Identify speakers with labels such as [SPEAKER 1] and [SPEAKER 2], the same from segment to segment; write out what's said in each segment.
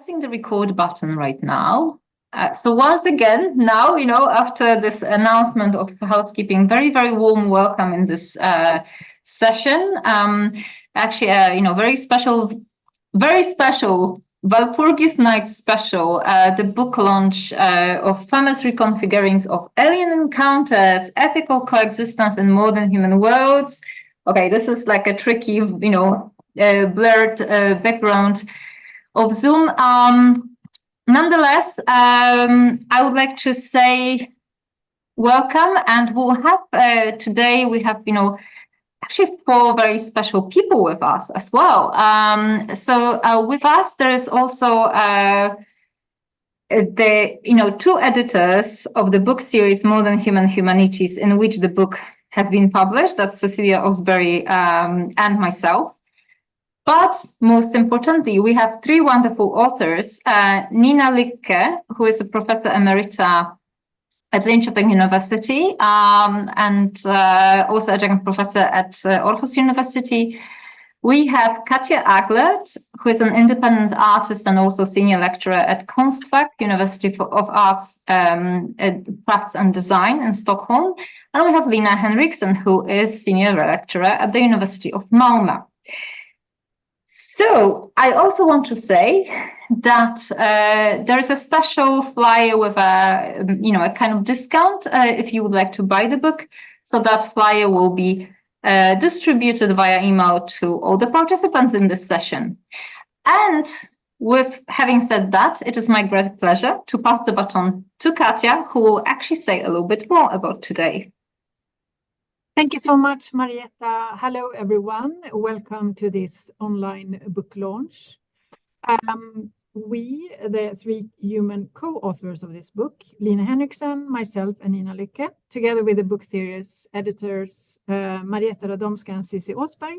[SPEAKER 1] pressing the record button right now. So once again, now, after this announcement of housekeeping, very, very warm welcome in this session. Actually, very special Walpurgis night special, the book launch of Feminist Reconfigurings of Alien Encounters, Ethical Coexistence in More-than-Human Worlds. Okay, this is like a tricky, blurred background of Zoom. Nonetheless, I would like to say welcome, and we'll have today, we have, actually 4 very special people with us as well. So with us, there is also the 2 editors of the book series More-than-Human Humanities, in which the book has been published. That's Cecilia, Åsberg, and myself. But most importantly, we have 3 wonderful authors. Nina Lykke, who is a professor emerita at Linköping University, and also adjunct professor at Aarhus University. We have Katja Aglert, who is an independent artist and also senior lecturer at Konstfack, University of Arts, Crafts and Design in Stockholm. And we have Lina Henriksen, who is senior lecturer at the University of Malmö. So I also want to say that there is a special flyer with a kind of discount if you would like to buy the book. So that flyer will be distributed via email to all the participants in this session. And with having said that, it is my great pleasure to pass the baton to Katja, who will actually say a little bit more about today.
[SPEAKER 2] Thank you so much, Marietta. Hello, everyone. Welcome to this online book launch. We, the 3 human co-authors of this book, Lina Henriksen, myself, and Nina Lykke, together with the book series editors Marietta, Radomska, and Cecilia Åsberg,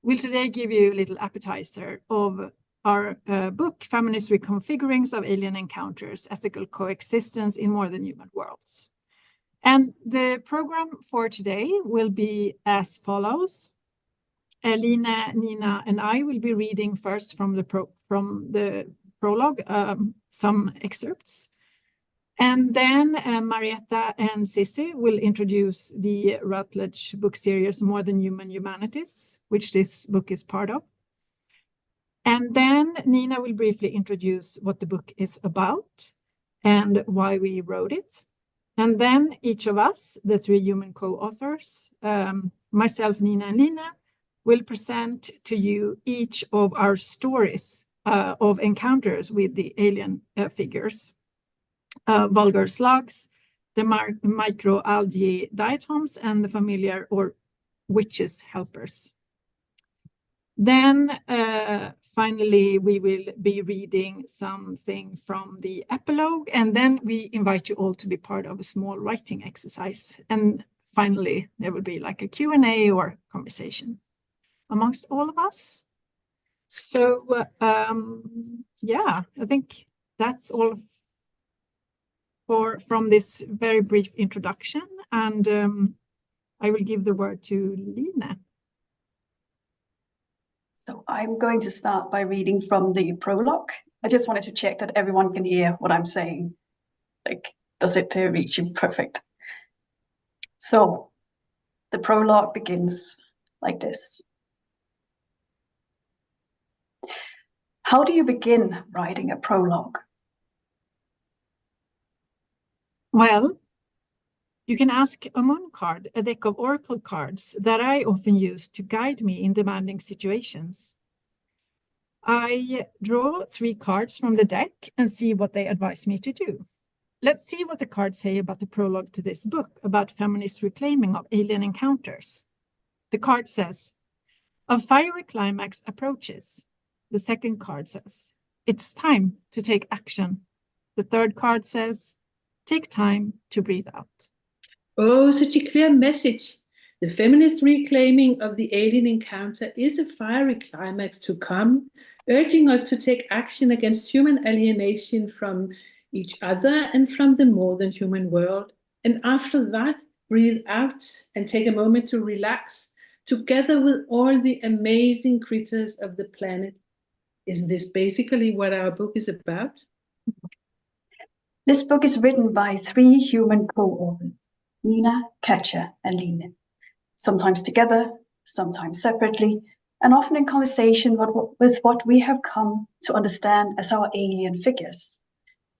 [SPEAKER 2] will today give you a little appetizer of our book, Feminist Reconfigurings of Alien Encounters, Ethical Coexistence in More-than-Human Worlds. And the program for today will be as follows. Lina, Nina, and I will be reading first from the prologue, some excerpts. And then Marietta and Cici will introduce the Routledge book series More-than-Human Humanities, which this book is part of. And then Nina will briefly introduce what the book is about and why we wrote it. And then each of us, the 3 human co-authors, myself, Nina, and Lina, will present to you each of our stories of encounters with the alien figures, Vulgar slugs, the micro-algae diatoms, and the familiar or witches' helpers. Then finally, we will be reading something from the epilogue, and then we invite you all to be part of a small writing exercise. And finally, there will be like a Q&A or conversation amongst all of us. So, yeah, I think that's all from this very brief introduction. And I will give the word to Lina.
[SPEAKER 3] So I'm going to start by reading from the prologue. I just wanted to check that everyone can hear what I'm saying. Like, does it reach you? Perfect. So the prologue begins like this. How do you begin writing a prologue?
[SPEAKER 2] Well, you can ask a moon card, a deck of oracle cards that I often use to guide me in demanding situations. I draw 3 cards from the deck and see what they advise me to do. Let's see what the cards say about the prologue to this book about feminist reclaiming of alien encounters. The card says, a fiery climax approaches. The second card says, it's time to take action. The third card says, take time to breathe out.
[SPEAKER 4] Oh, such a clear message. The feminist reclaiming of the alien encounter is a fiery climax to come, urging us to take action against human alienation from each other and from the more-than-human world. And after that, breathe out and take a moment to relax, together with all the amazing creatures of the planet. Isn't this basically what our book is about?
[SPEAKER 3] This book is written by 3 human co-authors, Nina, Katja, and Line, sometimes together, sometimes separately, and often in conversation with what we have come to understand as our alien figures,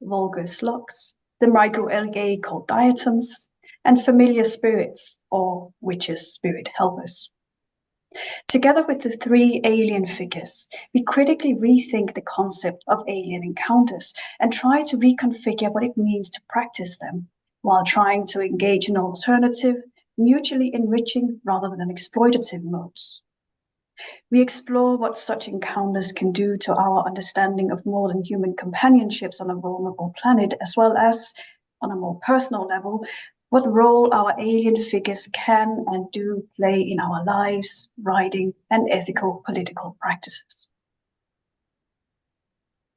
[SPEAKER 3] vulgar slugs, the micro-algae called diatoms, and familiar spirits or witches, spirit helpers. Together with the 3 alien figures, we critically rethink the concept of alien encounters and try to reconfigure what it means to practice them, while trying to engage in alternative, mutually enriching rather than exploitative modes. We explore what such encounters can do to our understanding of more than human companionships on a vulnerable planet, as well as, on a more personal level, what role our alien figures can and do play in our lives, writing, and ethical political practices.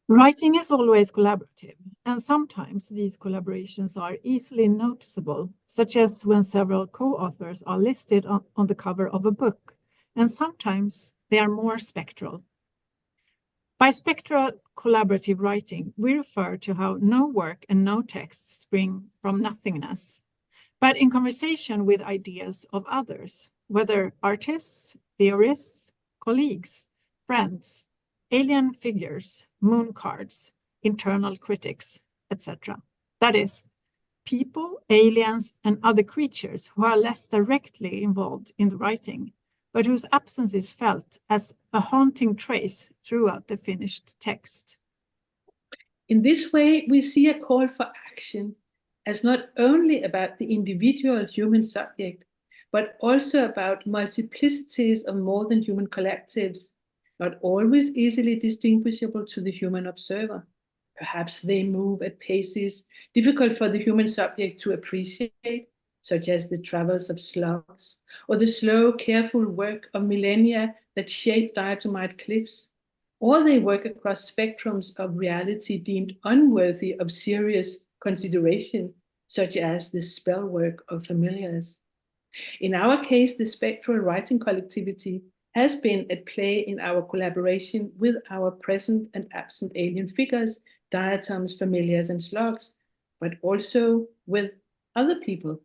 [SPEAKER 2] Writing is always collaborative, and sometimes these collaborations are easily noticeable, such as when several co-authors are listed on the cover of a book, and sometimes they are more spectral. By spectral collaborative writing, we refer to how no work and no texts spring from nothingness, but in conversation with ideas of others, whether artists, theorists, colleagues, friends, alien figures, moon cards, internal critics, etc. That is, people, aliens, and other creatures who are less directly involved in the writing, but whose absence is felt as a haunting trace throughout the finished text.
[SPEAKER 4] In this way, we see a call for action as not only about the individual human subject, but also about multiplicities of more than human collectives, not always easily distinguishable to the human observer. Perhaps they move at paces difficult for the human subject to appreciate, such as the travels of slugs, or the slow, careful work of millennia that shape diatomite cliffs, or they work across spectrums of reality deemed unworthy of serious consideration, such as the spell work of familiars. In our case, the spectral writing collectivity has been at play in our collaboration with our present and absent alien figures, diatoms, familiars, and slugs, but also with other people.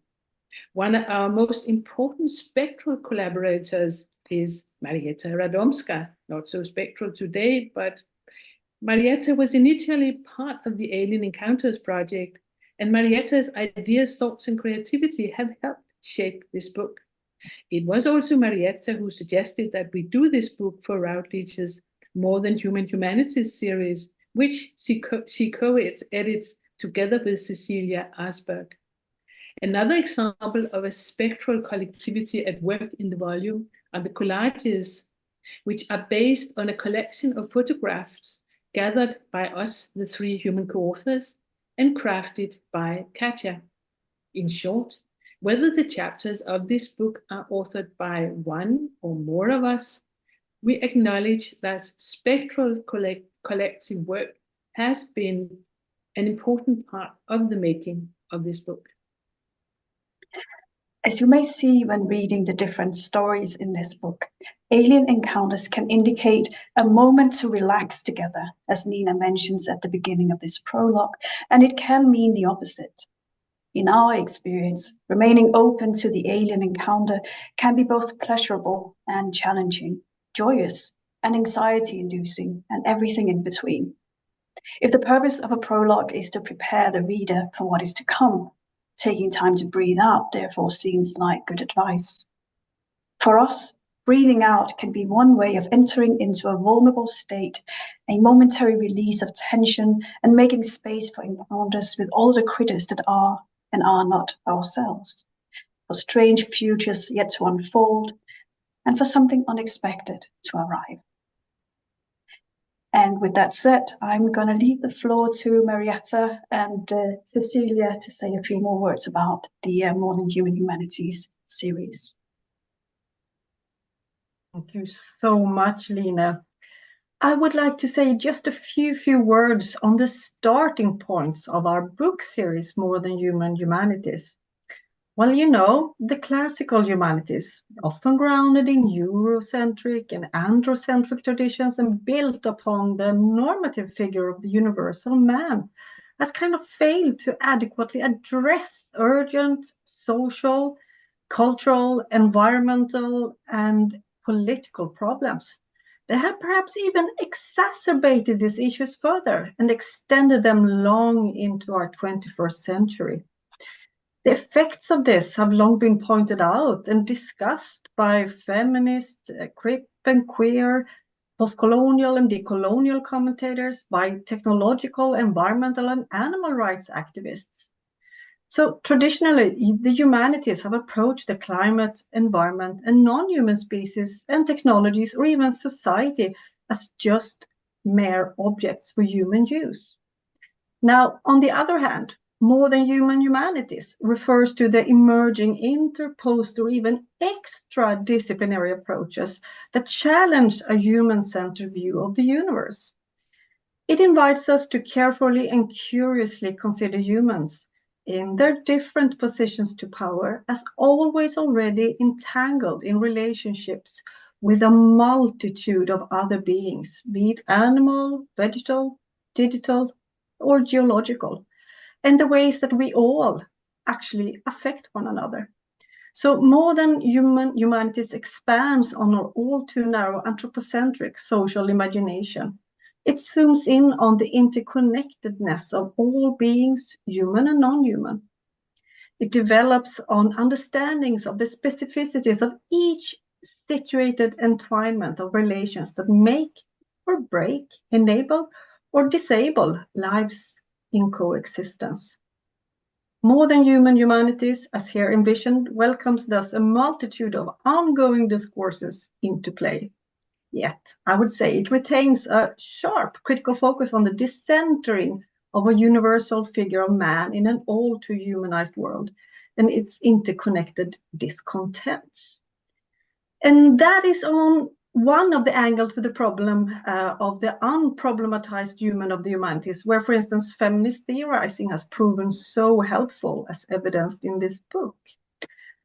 [SPEAKER 4] One of our most important spectral collaborators is Marietta Radomska, not so spectral today, but Marietta was initially part of the Alien Encounters project, and Marietta's ideas, thoughts, and creativity have helped shape this book. It was also Marietta who suggested that we do this book for Routledge's More-than-Human Humanities series, which she co-edits together with Cecilia Åsberg. Another example of a spectral collectivity at work in the volume are the collages, which are based on a collection of photographs gathered by us, the 3 human co-authors, and crafted by Katja. In short, whether the chapters of this book are authored by one or more of us, we acknowledge that spectral collective work has been an important part of the making of this book.
[SPEAKER 3] As you may see when reading the different stories in this book, alien encounters can indicate a moment to relax together, as Nina mentions at the beginning of this prologue, and it can mean the opposite. In our experience, remaining open to the alien encounter can be both pleasurable and challenging, joyous and anxiety-inducing, and everything in between. If the purpose of a prologue is to prepare the reader for what is to come, taking time to breathe out therefore seems like good advice. For us, breathing out can be one way of entering into a vulnerable state, a momentary release of tension, and making space for encounters with all the critters that are and are not ourselves, for strange futures yet to unfold, and for something unexpected to arrive. And with that said, I'm going to leave the floor to Marietta and Cecilia to say a few more words about the More-than-Human Humanities series.
[SPEAKER 5] Thank you so much, Lina. I would like to say just a few words on the starting points of our book series, More-than-Human Humanities. Well, you know, the classical humanities, often grounded in Eurocentric and androcentric traditions and built upon the normative figure of the universal man, has kind of failed to adequately address urgent social, cultural, environmental, and political problems. They have perhaps even exacerbated these issues further and extended them long into our 21st century. The effects of this have long been pointed out and discussed by feminist, crip and queer, post-colonial and decolonial commentators, by technological, environmental, and animal rights activists. So traditionally, the humanities have approached the climate, environment, and non-human species and technologies, or even society, as just mere objects for human use. Now, on the other hand, more-than-human humanities refers to the emerging interposed or even extra-disciplinary approaches that challenge a human-centered view of the universe. It invites us to carefully and curiously consider humans in their different positions to power as always already entangled in relationships with a multitude of other beings, be it animal, vegetal, digital, or geological, and the ways that we all actually affect one another. So more-than-human humanities expands on our all too narrow anthropocentric social imagination. It zooms in on the interconnectedness of all beings, human and non-human. It develops on understandings of the specificities of each situated entwinement of relations that make or break, enable or disable lives in coexistence. More-than-human humanities, as here envisioned, welcomes thus a multitude of ongoing discourses into play. Yet, I would say it retains a sharp critical focus on the decentering of a universal figure of man in an all too humanized world and its interconnected discontents. And that is on one of the angles to the problem of the unproblematized human of the humanities, where, for instance, feminist theorizing has proven so helpful, as evidenced in this book.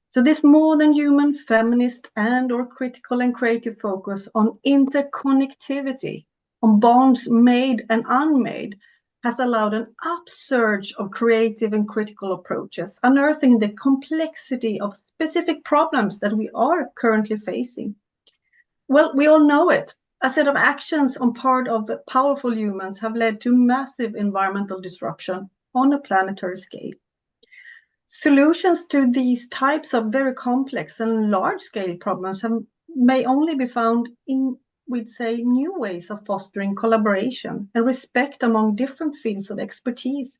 [SPEAKER 5] So this more-than-human feminist and or critical and creative focus on interconnectivity, on bonds made and unmade, has allowed an upsurge of creative and critical approaches, unearthing the complexity of specific problems that we are currently facing. Well, we all know it. A set of actions on part of powerful humans have led to massive environmental disruption on a planetary scale. Solutions to these types of very complex and large-scale problems may only be found in, we'd say, new ways of fostering collaboration and respect among different fields of expertise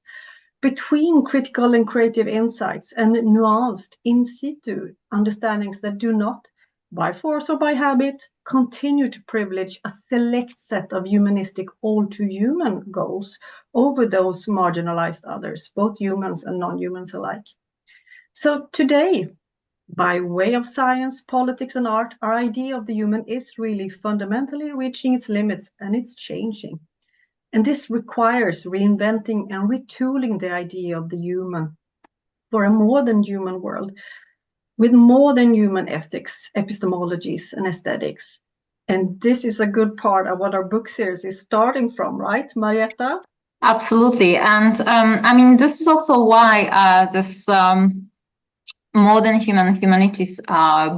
[SPEAKER 5] between critical and creative insights and nuanced in situ understandings that do not, by force or by habit, continue to privilege a select set of humanistic all-too-human goals over those marginalized others, both humans and non-humans alike. So today, by way of science, politics, and art, our idea of the human is really fundamentally reaching its limits, and it's changing. And this requires reinventing and retooling the idea of the human for a more-than-human world, with more-than-human ethics, epistemologies, and aesthetics. And this is a good part of what our book series is starting from, right, Marietta?
[SPEAKER 1] Absolutely. And I mean, this is also why this More-than-Human Humanities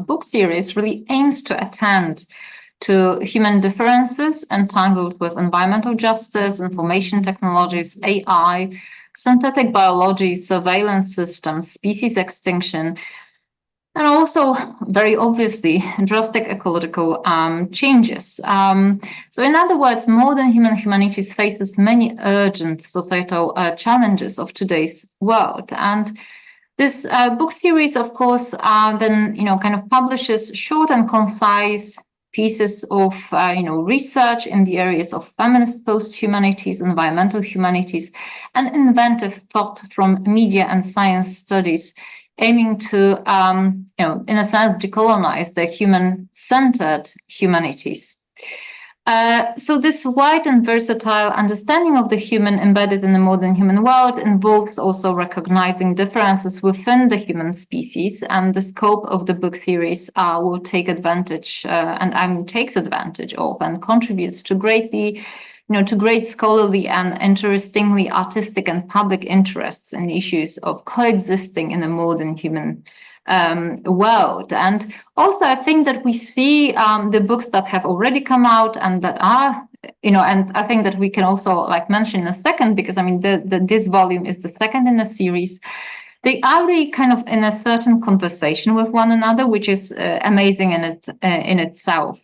[SPEAKER 1] book series really aims to attend to human differences entangled with environmental justice, information technologies, AI, synthetic biology, surveillance systems, species extinction, and also, very obviously, drastic ecological changes. So in other words, More-than-Human Humanities faces many urgent societal challenges of today's world. And this book series, of course, then, kind of publishes short and concise pieces of, research in the areas of feminist post-humanities, environmental humanities, and inventive thought from media and science studies, aiming to, in a sense, decolonize the human-centered humanities. So this wide and versatile understanding of the human embedded in the modern human world involves also recognizing differences within the human species, and the scope of the book series will take advantage takes advantage of and contributes to great scholarly and interestingly artistic and public interests in issues of coexisting in a modern human world. And also I think that we see the books that have already come out and that are, and I think that we can also mention in a second, because I mean this volume is the second in the series. They are really kind of in a certain conversation with one another, which is amazing in itself.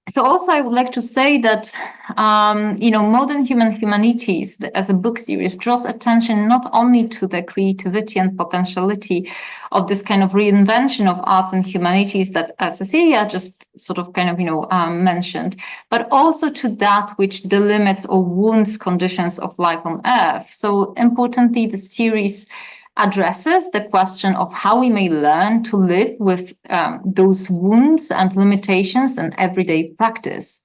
[SPEAKER 1] So also I would like to say that, Modern Human Humanities as a book series draws attention not only to the creativity and potentiality of this kind of reinvention of arts and humanities that Cecilia just sort of mentioned, but also to that which delimits or wounds conditions of life on Earth. So importantly, the series addresses the question of how we may learn to live with those wounds and limitations in everyday practice.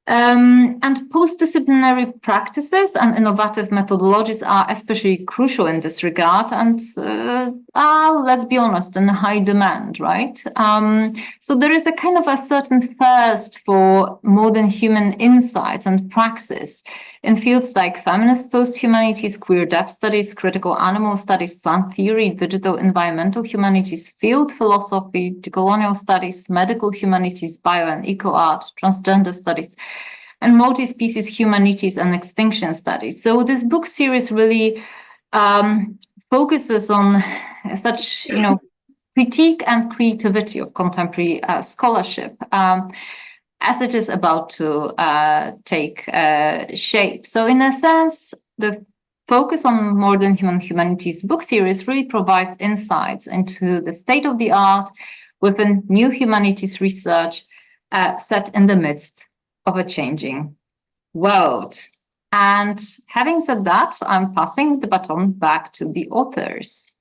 [SPEAKER 1] And post-disciplinary practices and innovative methodologies are especially crucial in this regard and let's be honest, in high demand, right? So there is a kind of a certain thirst for modern human insights and praxis in fields like feminist post-humanities, queer deaf studies, critical animal studies, plant theory, digital environmental humanities, field philosophy, decolonial studies, medical humanities, bio and eco-art, transgender studies, and multi-species humanities and extinction studies. So this book series really focuses on such, critique and creativity of contemporary scholarship as it is about to take shape. So in a sense, the focus on Modern Human Humanities book series really provides insights into the state of the art within new humanities research set in the midst of a changing world. And having said that, I'm passing the baton back to the authors.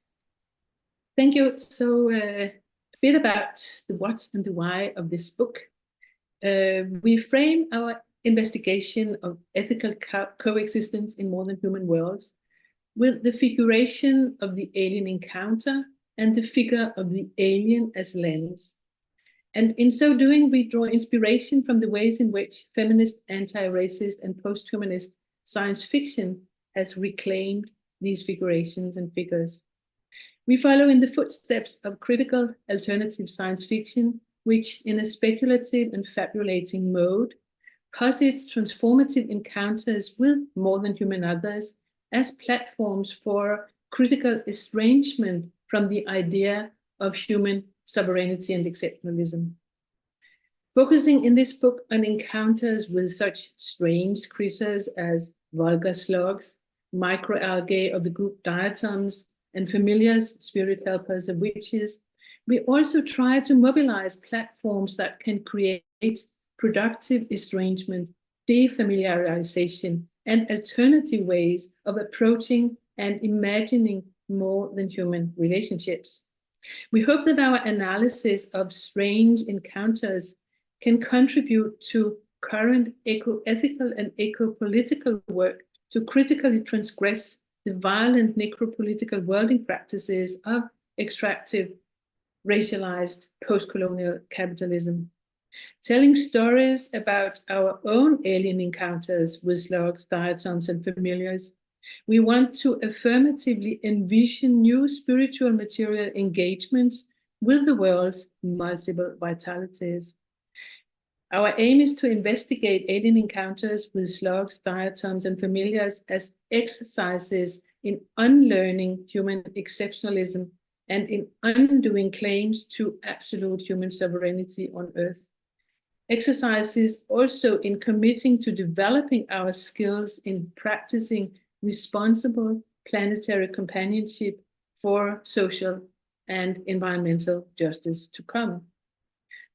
[SPEAKER 4] Thank you. So a bit about the what and the why of this book. We frame our investigation of ethical coexistence in modern human worlds with the figuration of the alien encounter and the figure of the alien as lens. And in so doing, we draw inspiration from the ways in which feminist, anti-racist, and post-humanist science fiction has reclaimed these figurations and figures. We follow in the footsteps of critical alternative science fiction, which in a speculative and fabulating mode posits transformative encounters with more than human others as platforms for critical estrangement from the idea of human sovereignty and exceptionalism. Focusing in this book on encounters with such strange creatures as vulgar slugs, micro-algae of the group diatoms, and familiars, spirit helpers of witches, we also try to mobilize platforms that can create productive estrangement, defamiliarization, and alternative ways of approaching and imagining more than human relationships. We hope that our analysis of strange encounters can contribute to current eco-ethical and eco-political work to critically transgress the violent necropolitical worlding practices of extractive, racialized, post-colonial capitalism. Telling stories about our own alien encounters with slugs, diatoms, and familiars, we want to affirmatively envision new spiritual material engagements with the world's multiple vitalities. Our aim is to investigate alien encounters with slugs, diatoms, and familiars as exercises in unlearning human exceptionalism and in undoing claims to absolute human sovereignty on Earth. Exercises also in committing to developing our skills in practicing responsible planetary companionship for social and environmental justice to come.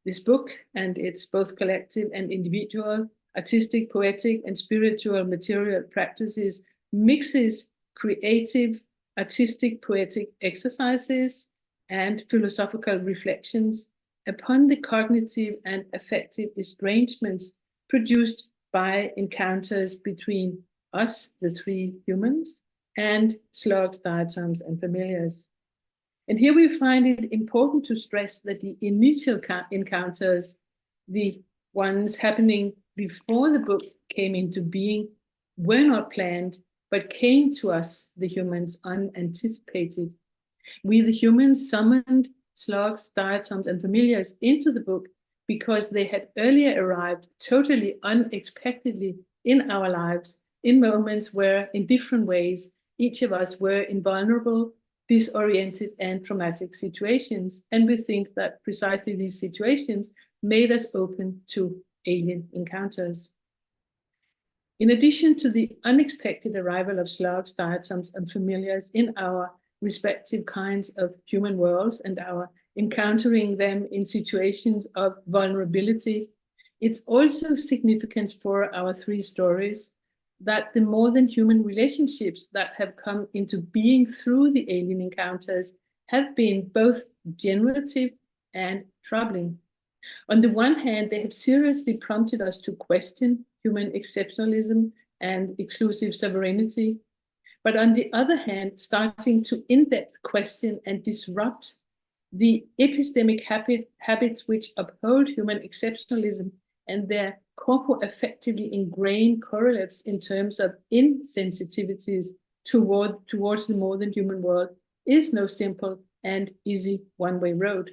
[SPEAKER 4] This book and its both collective and individual artistic, poetic, and spiritual material practices mixes creative, artistic, poetic exercises and philosophical reflections upon the cognitive and affective estrangements produced by encounters between us, the three humans, and slugs, diatoms, and familiars. And here we find it important to stress that the initial encounters, the ones happening before the book came into being, were not planned, but came to us, the humans, unanticipated. We, the humans, summoned slugs, diatoms, and familiars into the book because they had earlier arrived totally unexpectedly in our lives, in moments where, in different ways, each of us were in vulnerable, disoriented, and traumatic situations. And we think that precisely these situations made us open to alien encounters. In addition to the unexpected arrival of slugs, diatoms, and familiars in our respective kinds of human worlds and our encountering them in situations of vulnerability, it's also significant for our three stories that the more than human relationships that have come into being through the alien encounters have been both generative and troubling. On the one hand, they have seriously prompted us to question human exceptionalism and exclusive sovereignty, but on the other hand, starting to in-depth question and disrupt the epistemic habits which uphold human exceptionalism and their corpo-affectively ingrained correlates in terms of insensitivities towards the more than human world is no simple and easy one-way road.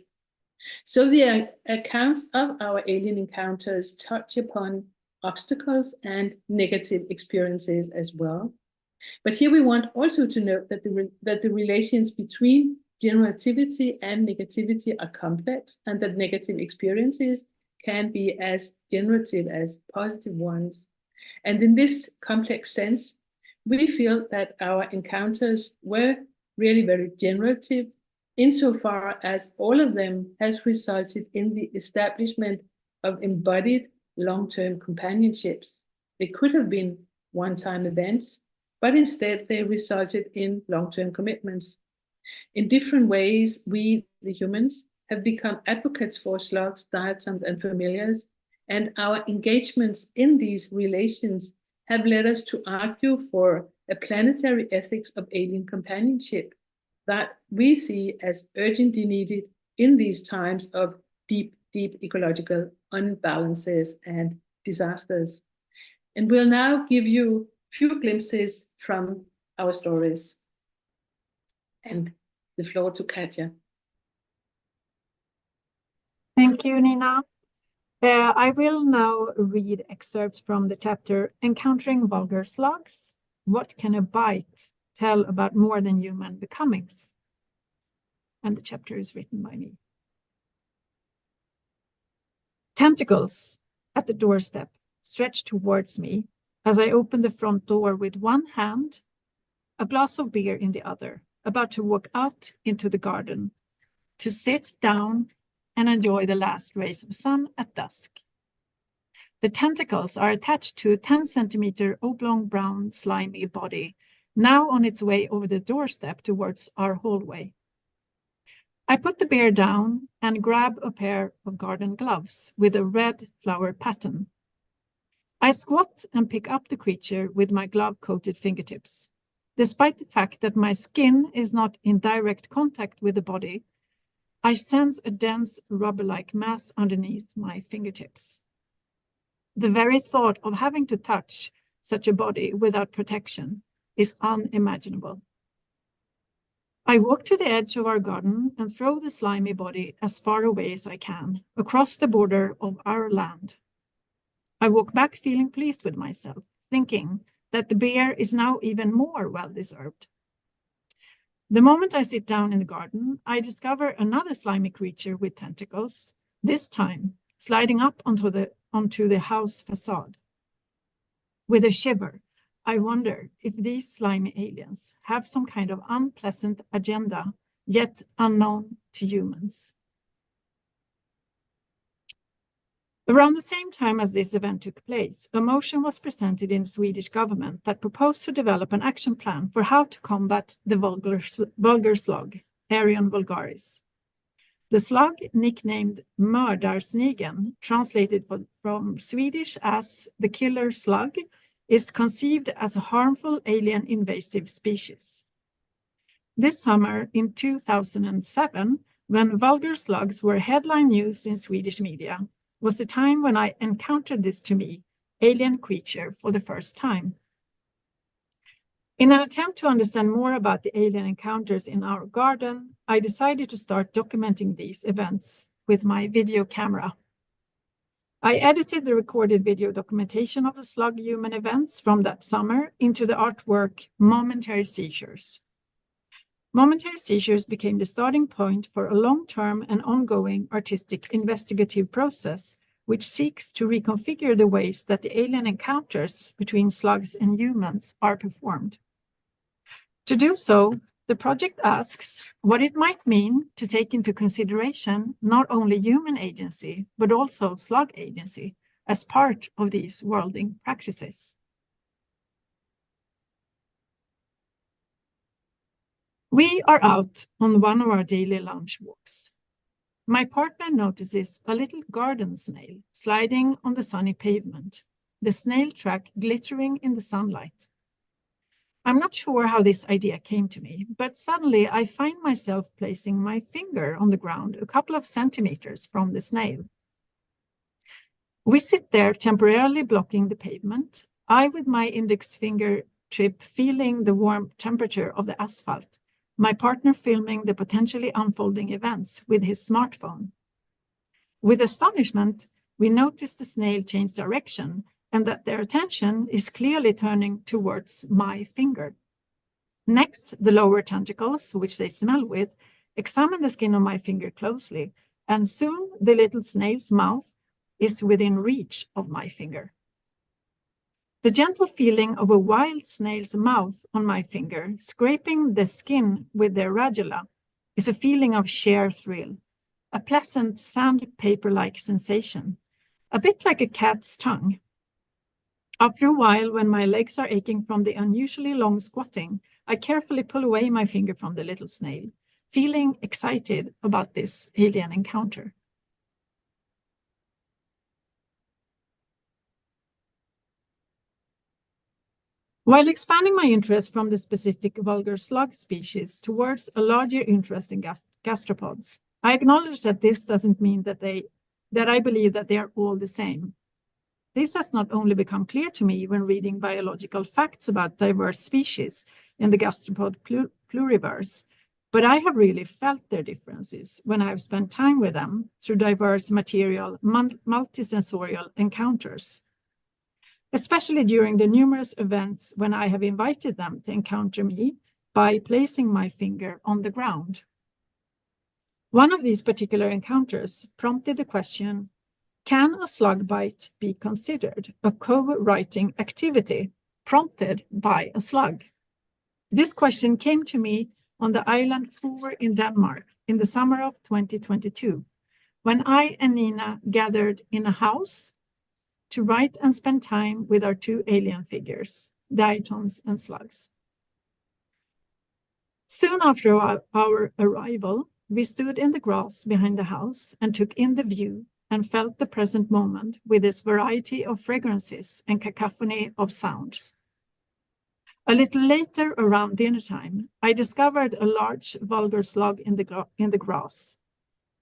[SPEAKER 4] So the accounts of our alien encounters touch upon obstacles and negative experiences as well. But here we want also to note that the relations between generativity and negativity are complex, and that negative experiences can be as generative as positive ones. And in this complex sense, we feel that our encounters were really very generative, insofar as all of them has resulted in the establishment of embodied long-term companionships. They could have been one-time events, but instead they resulted in long-term commitments. In different ways, we, the humans, have become advocates for slugs, diatoms, and familiars, and our engagements in these relations have led us to argue for a planetary ethics of alien companionship that we see as urgently needed in these times of deep ecological unbalances and disasters. And we'll now give you a few glimpses from our stories. And the floor to Katja.
[SPEAKER 2] Thank you, Nina. I will now read excerpts from the chapter Encountering Vulgar Slugs. What can a bite tell about more than human becomings? And the chapter is written by me. Tentacles at the doorstep stretched towards me as I opened the front door with one hand, a glass of beer in the other, about to walk out into the garden, to sit down and enjoy the last rays of sun at dusk. The tentacles are attached to a 10-centimeter oblong brown slimy body, now on its way over the doorstep towards our hallway. I put the beer down and grab a pair of garden gloves with a red flower pattern. I squat and pick up the creature with my glove-coated fingertips. Despite the fact that my skin is not in direct contact with the body, I sense a dense rubber-like mass underneath my fingertips. The very thought of having to touch such a body without protection is unimaginable. I walk to the edge of our garden and throw the slimy body as far away as I can, across the border of our land. I walk back feeling pleased with myself, thinking that the beer is now even more well-deserved. The moment I sit down in the garden, I discover another slimy creature with tentacles, this time sliding up onto the house facade. With a shiver, I wonder if these slimy aliens have some kind of unpleasant agenda, yet unknown to humans. Around the same time as this event took place, a motion was presented in the Swedish government that proposed to develop an action plan for how to combat the vulgar slug, Arion vulgaris. The slug, nicknamed mördarsnigeln, translated from Swedish as the killer slug, is conceived as a harmful alien invasive species. This summer in 2007, when vulgar slugs were headline news in Swedish media, was the time when I encountered this, to me, alien creature for the first time. In an attempt to understand more about the alien encounters in our garden, I decided to start documenting these events with my video camera. I edited the recorded video documentation of the slug-human events from that summer into the artwork Momentary Seizures. Momentary Seizures became the starting point for a long-term and ongoing artistic investigative process which seeks to reconfigure the ways that the alien encounters between slugs and humans are performed. To do so, the project asks what it might mean to take into consideration not only human agency, but also slug agency as part of these worlding practices. We are out on one of our daily lunch walks. My partner notices a little garden snail sliding on the sunny pavement, the snail track glittering in the sunlight. I'm not sure how this idea came to me, but suddenly I find myself placing my finger on the ground a couple of centimeters from the snail. We sit there temporarily blocking the pavement, I with my index finger tip feeling the warm temperature of the asphalt, my partner filming the potentially unfolding events with his smartphone. With astonishment, we notice the snail change direction and that their attention is clearly turning towards my finger. Next, the lower tentacles, which they smell with, examine the skin of my finger closely, and soon the little snail's mouth is within reach of my finger. The gentle feeling of a wild snail's mouth on my finger, scraping the skin with their radula, is a feeling of sheer thrill, a pleasant sandpaper-like sensation, a bit like a cat's tongue. After a while, when my legs are aching from the unusually long squatting, I carefully pull away my finger from the little snail, feeling excited about this alien encounter. While expanding my interest from the specific vulgar slug species towards a larger interest in gastropods, I acknowledge that this doesn't mean that I believe that they are all the same. This has not only become clear to me when reading biological facts about diverse species in the gastropod pluriverse, but I have really felt their differences when I have spent time with them through diverse material, multisensorial encounters, especially during the numerous events when I have invited them to encounter me by placing my finger on the ground. One of these particular encounters prompted the question, can a slug bite be considered a co-writing activity prompted by a slug? This question came to me on the island Fur in Denmark in the summer of 2022, when I and Nina gathered in a house to write and spend time with our two alien figures, diatoms and slugs. Soon after our arrival, we stood in the grass behind the house and took in the view and felt the present moment with its variety of fragrances and cacophony of sounds. A little later, around dinner time, I discovered a large vulgar slug in the grass.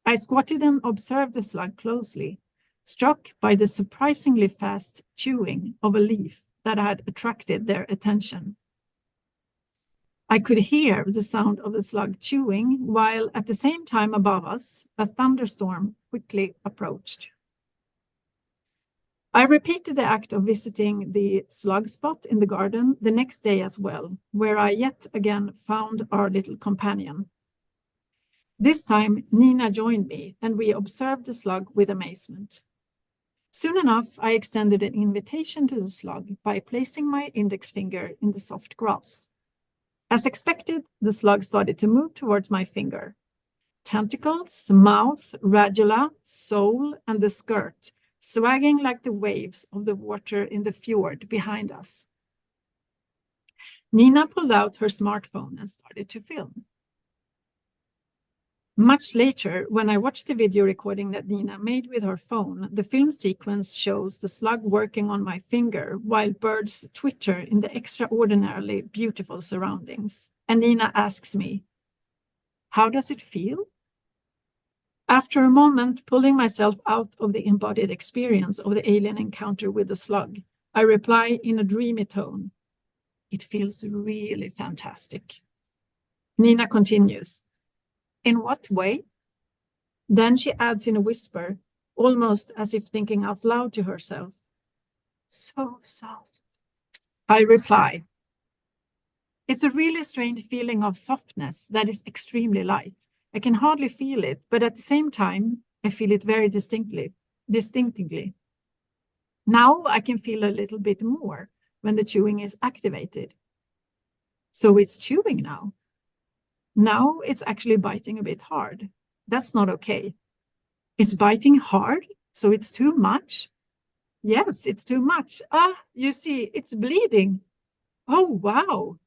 [SPEAKER 2] I squatted and observed the slug closely, struck by the surprisingly fast chewing of a leaf that had attracted their attention. I could hear the sound of the slug chewing, while at the same time above us, a thunderstorm quickly approached. I repeated the act of visiting the slug spot in the garden the next day as well, where I yet again found our little companion. This time, Nina joined me, and we observed the slug with amazement. Soon enough, I extended an invitation to the slug by placing my index finger in the soft grass. As expected, the slug started to move towards my finger. Tentacles, mouth, radula, sole, and the skirt, swagging like the waves of the water in the fjord behind us. Nina pulled out her smartphone and started to film. Much later, when I watched the video recording that Nina made with her phone, the film sequence shows the slug working on my finger while birds twitter in the extraordinarily beautiful surroundings. And Nina asks me, "How does it feel?" After a moment, pulling myself out of the embodied experience of the alien encounter with the slug, I reply in a dreamy tone, "It feels really fantastic." Nina continues, "In what way?" Then she adds in a whisper, almost as if thinking out loud to herself, "So soft." I reply, "It's a really strange feeling of softness that is extremely light. I can hardly feel it, but at the same time, I feel it very distinctly. Now I can feel a little bit more when the chewing is activated." So it's chewing now. Now it's actually biting a bit hard. That's not okay. It's biting hard, so it's too much? Yes, it's too much. You see, it's bleeding. Oh, wow.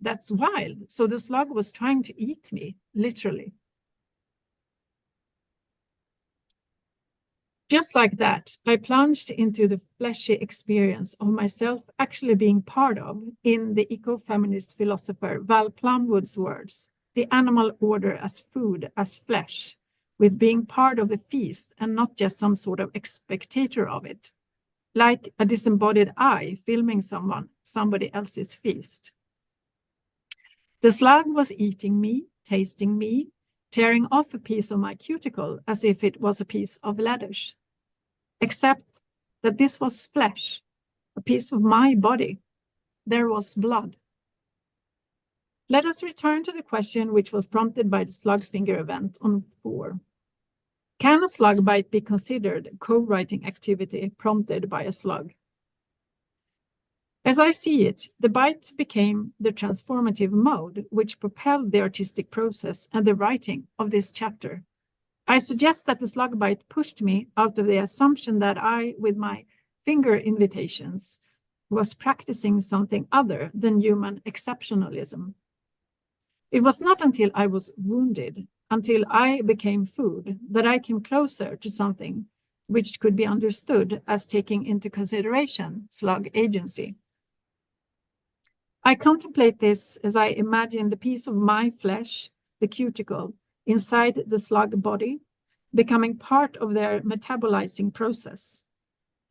[SPEAKER 2] That's wild. So the slug was trying to eat me, literally. Just like that, I plunged into the fleshy experience of myself actually being part of, in the eco-feminist philosopher Val Plumwood's words, the animal order as food, as flesh, with being part of the feast and not just some sort of spectator of it, like a disembodied eye filming somebody else's feast. The slug was eating me, tasting me, tearing off a piece of my cuticle as if it was a piece of lettuce. Except that this was flesh, a piece of my body. There was blood. Let us return to the question which was prompted by the slug finger event on 4. Can a slug bite be considered a co-writing activity prompted by a slug? As I see it, the bite became the transformative mode which propelled the artistic process and the writing of this chapter. I suggest that the slug bite pushed me out of the assumption that I, with my finger invitations, was practicing something other than human exceptionalism. It was not until I was wounded, until I became food, that I came closer to something which could be understood as taking into consideration slug agency. I contemplate this as I imagine the piece of my flesh, the cuticle, inside the slug body, becoming part of their metabolizing process.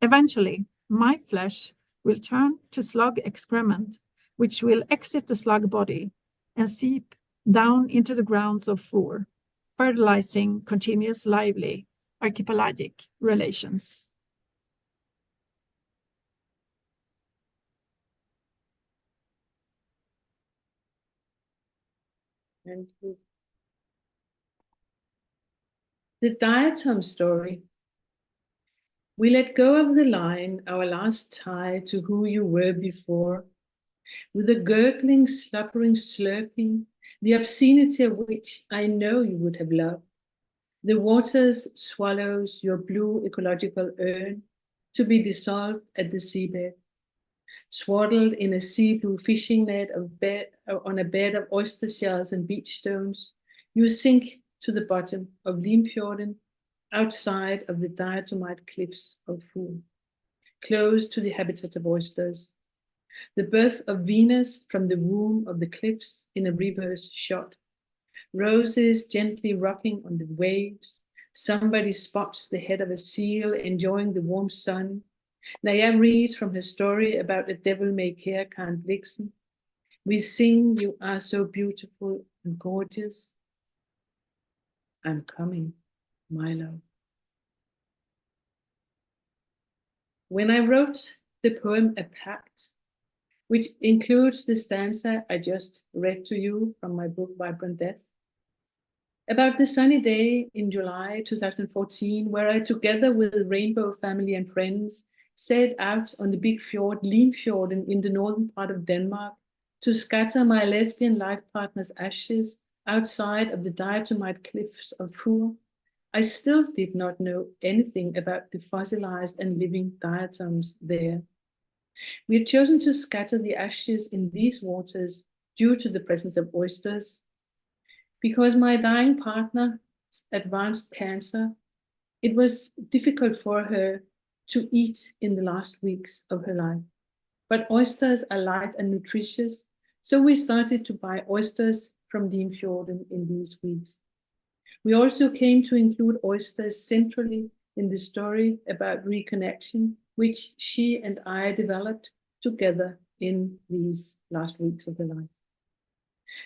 [SPEAKER 2] Eventually, my flesh will turn to slug excrement, which will exit the slug body and seep down into the grounds of 4, fertilizing continuous lively archipelagic relations.
[SPEAKER 4] Thank you. The diatom story. We let go of the line, our last tie to who you were before, with a gurgling, slubbering, slurping, the obscenity of which I know you would have loved. The waters swallows your blue ecological urn to be dissolved at the seabed. Swaddled in a sea blue fishing net on a bed of oyster shells and beach stones, you sink to the bottom of Limfjorden, outside of the diatomite cliffs of Fur, close to the habitat of oysters. The birth of Venus from the womb of the cliffs in a reverse shot. Roses gently rocking on the waves. Somebody spots the head of a seal enjoying the warm sun. Naya reads from her story about a devil-may-care Karen Blixen. We sing, you are so beautiful and gorgeous. I'm coming, my love. When I wrote the poem A Pact, which includes the stanza I just read to you from my book Vibrant Death, about the sunny day in July 2014, where I, together with a rainbow family and friends, set out on the big fjord, Limfjorden, in the northern part of Denmark, to scatter my lesbian life partner's ashes outside of the diatomite cliffs of Fur, I still did not know anything about the fossilized and living diatoms there. We had chosen to scatter the ashes in these waters due to the presence of oysters. Because my dying partner advanced cancer, it was difficult for her to eat in the last weeks of her life. But oysters are light and nutritious, so we started to buy oysters from Limfjorden in these weeks. We also came to include oysters centrally in the story about reconnection, which she and I developed together in these last weeks of her life.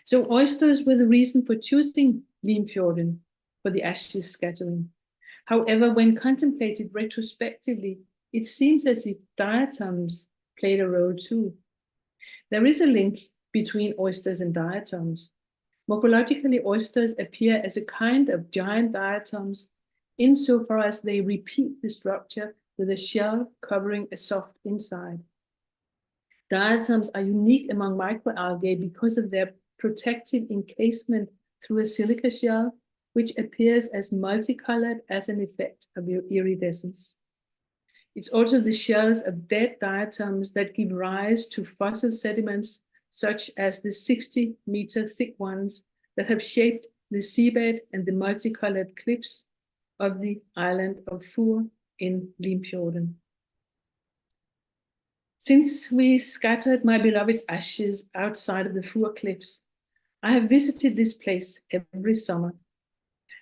[SPEAKER 4] So oysters were the reason for choosing Limfjorden for the ashes scattering. However, when contemplated retrospectively, it seems as if diatoms played a role too. There is a link between oysters and diatoms. Morphologically, oysters appear as a kind of giant diatoms insofar as they repeat the structure with a shell covering a soft inside. Diatoms are unique among microalgae because of their protective encasement through a silica shell, which appears as multicolored as an effect of iridescence. It's also the shells of dead diatoms that give rise to fossil sediments, such as the 60-meter thick ones that have shaped the seabed and the multicolored cliffs of the island of Fur in Limfjorden. Since we scattered my beloved's ashes outside of the Fur cliffs, I have visited this place every summer.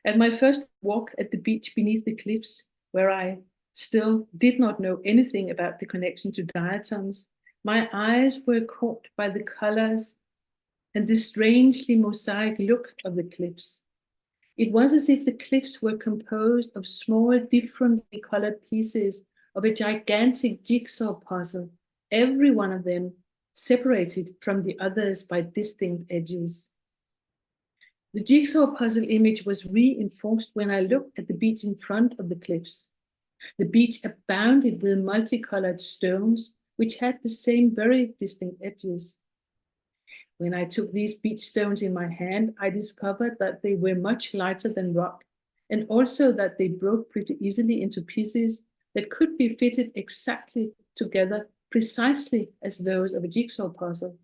[SPEAKER 4] At my first walk at the beach beneath the cliffs, where I still did not know anything about the connection to diatoms, my eyes were caught by the colors and the strangely mosaic look of the cliffs. It was as if the cliffs were composed of small, differently colored pieces of a gigantic jigsaw puzzle, every one of them separated from the others by distinct edges. The jigsaw puzzle image was reinforced when I looked at the beach in front of the cliffs. The beach abounded with multicolored stones, which had the same very distinct edges. When I took these beach stones in my hand, I discovered that they were much lighter than rock, and also that they broke pretty easily into pieces that could be fitted exactly together, precisely as those of a jigsaw puzzle.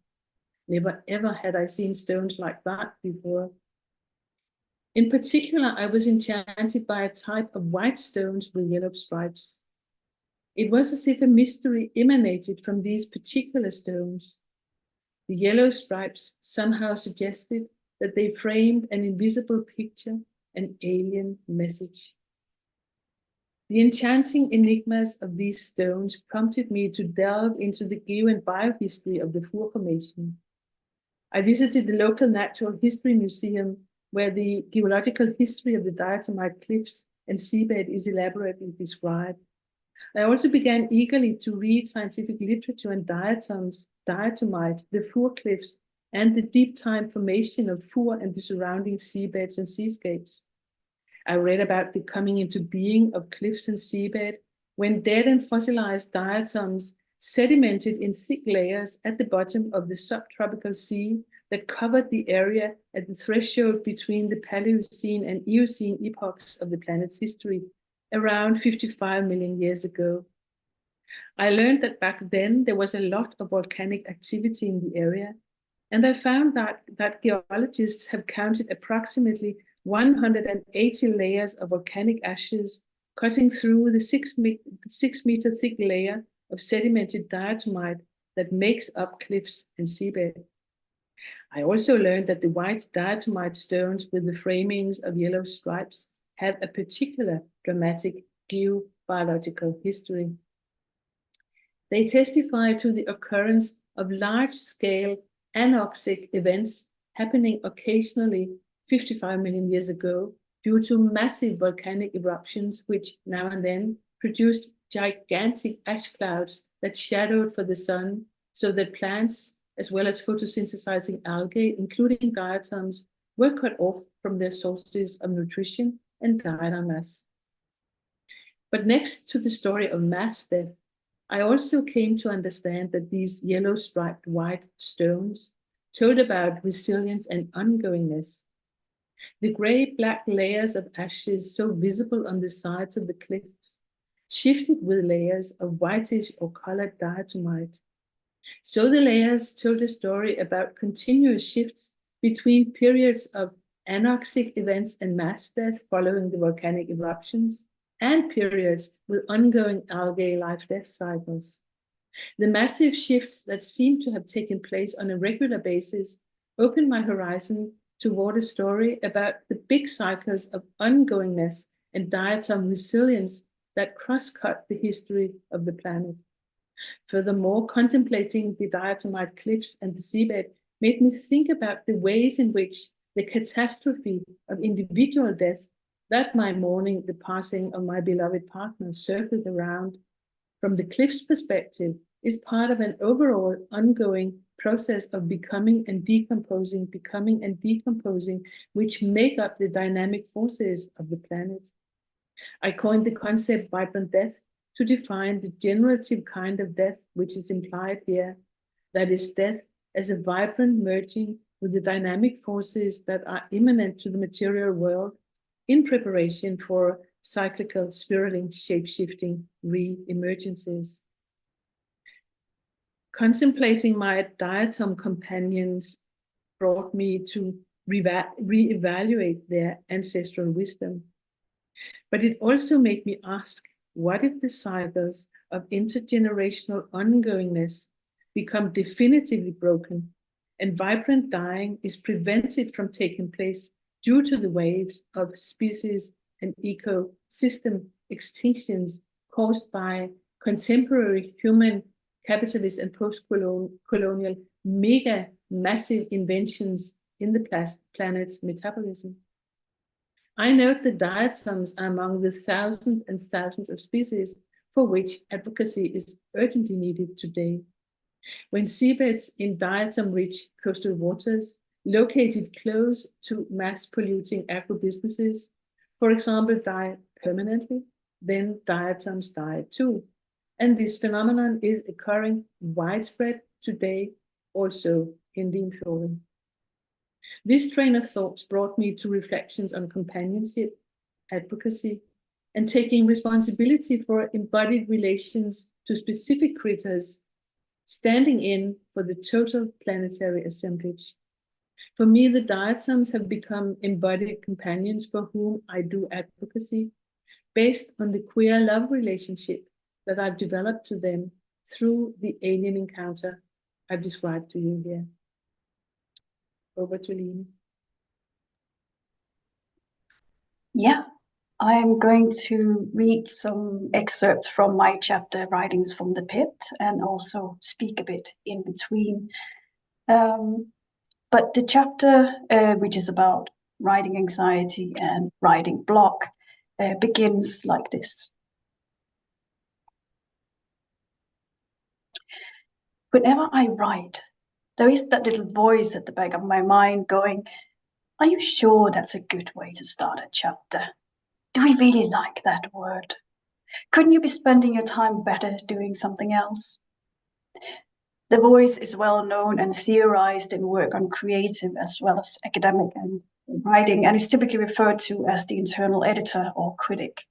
[SPEAKER 4] Never ever had I seen stones like that before. In particular, I was enchanted by a type of white stones with yellow stripes. It was as if a mystery emanated from these particular stones. The yellow stripes somehow suggested that they framed an invisible picture, an alien message. The enchanting enigmas of these stones prompted me to delve into the geo and biohistory of the Fur Formation. I visited the local Natural History Museum, where the geological history of the diatomite cliffs and seabed is elaborately described. I also began eagerly to read scientific literature on diatoms, diatomite, the Fur cliffs, and the deep time formation of Fur and the surrounding seabeds and seascapes. I read about the coming into being of cliffs and seabed when dead and fossilized diatoms sedimented in thick layers at the bottom of the subtropical sea that covered the area at the threshold between the Paleocene and Eocene epochs of the planet's history, around 55 million years ago. I learned that back then there was a lot of volcanic activity in the area, and I found that geologists have counted approximately 180 layers of volcanic ashes cutting through the 6-meter thick layer of sedimented diatomite that makes up cliffs and seabed. I also learned that the white diatomite stones with the framings of yellow stripes have a particular dramatic geobiological history. They testify to the occurrence of large-scale anoxic events happening occasionally 55 million years ago due to massive volcanic eruptions, which now and then produced gigantic ash clouds that shadowed for the sun, so that plants, as well as photosynthesizing algae, including diatoms, were cut off from their sources of nutrition and died en masse. But next to the story of mass death, I also came to understand that these yellow-striped white stones told about resilience and ongoingness. The gray-black layers of ashes so visible on the sides of the cliffs shifted with layers of whitish or colored diatomite. So the layers told a story about continuous shifts between periods of anoxic events and mass death following the volcanic eruptions, and periods with ongoing algae life-death cycles. The massive shifts that seem to have taken place on a regular basis opened my horizon toward a story about the big cycles of ongoingness and diatom resilience that cross-cut the history of the planet. Furthermore, contemplating the diatomite cliffs and the seabed made me think about the ways in which the catastrophe of individual death that my mourning the passing of my beloved partner circled around, from the cliff's perspective, is part of an overall ongoing process of becoming and decomposing, which make up the dynamic forces of the planet. I coined the concept vibrant death to define the generative kind of death which is implied here, that is, death as a vibrant merging with the dynamic forces that are immanent to the material world in preparation for cyclical, spiraling, shape-shifting re-emergences. Contemplating my diatom companions brought me to re-evaluate their ancestral wisdom. But it also made me ask, what if the cycles of intergenerational ongoingness become definitively broken and vibrant dying is prevented from taking place due to the waves of species and ecosystem extinctions caused by contemporary human, capitalist, and post-colonial mega massive inventions in the planet's metabolism? I note that diatoms are among the thousands and thousands of species for which advocacy is urgently needed today. When seabeds in diatom-rich coastal waters, located close to mass-polluting agribusinesses, for example, die permanently, then diatoms die too. And this phenomenon is occurring widespread today, also in the Limfjorden. This train of thoughts brought me to reflections on companionship, advocacy, and taking responsibility for embodied relations to specific critters, standing in for the total planetary assemblage. For me, the diatoms have become embodied companions for whom I do advocacy, based on the queer love relationship that I've developed to them through the alien encounter I've described to you here. Over to Line.
[SPEAKER 3] Yeah, I'm going to read some excerpts from my chapter, Writings from the Pit, and also speak a bit in between. But the chapter, which is about writing anxiety and writing block, begins like this. Whenever I write, there is that little voice at the back of my mind going, are you sure that's a good way to start a chapter? Do we really like that word? Couldn't you be spending your time better doing something else? The voice is well known and theorized in work on creative as well as academic and writing, and is typically referred to as the internal editor or critic.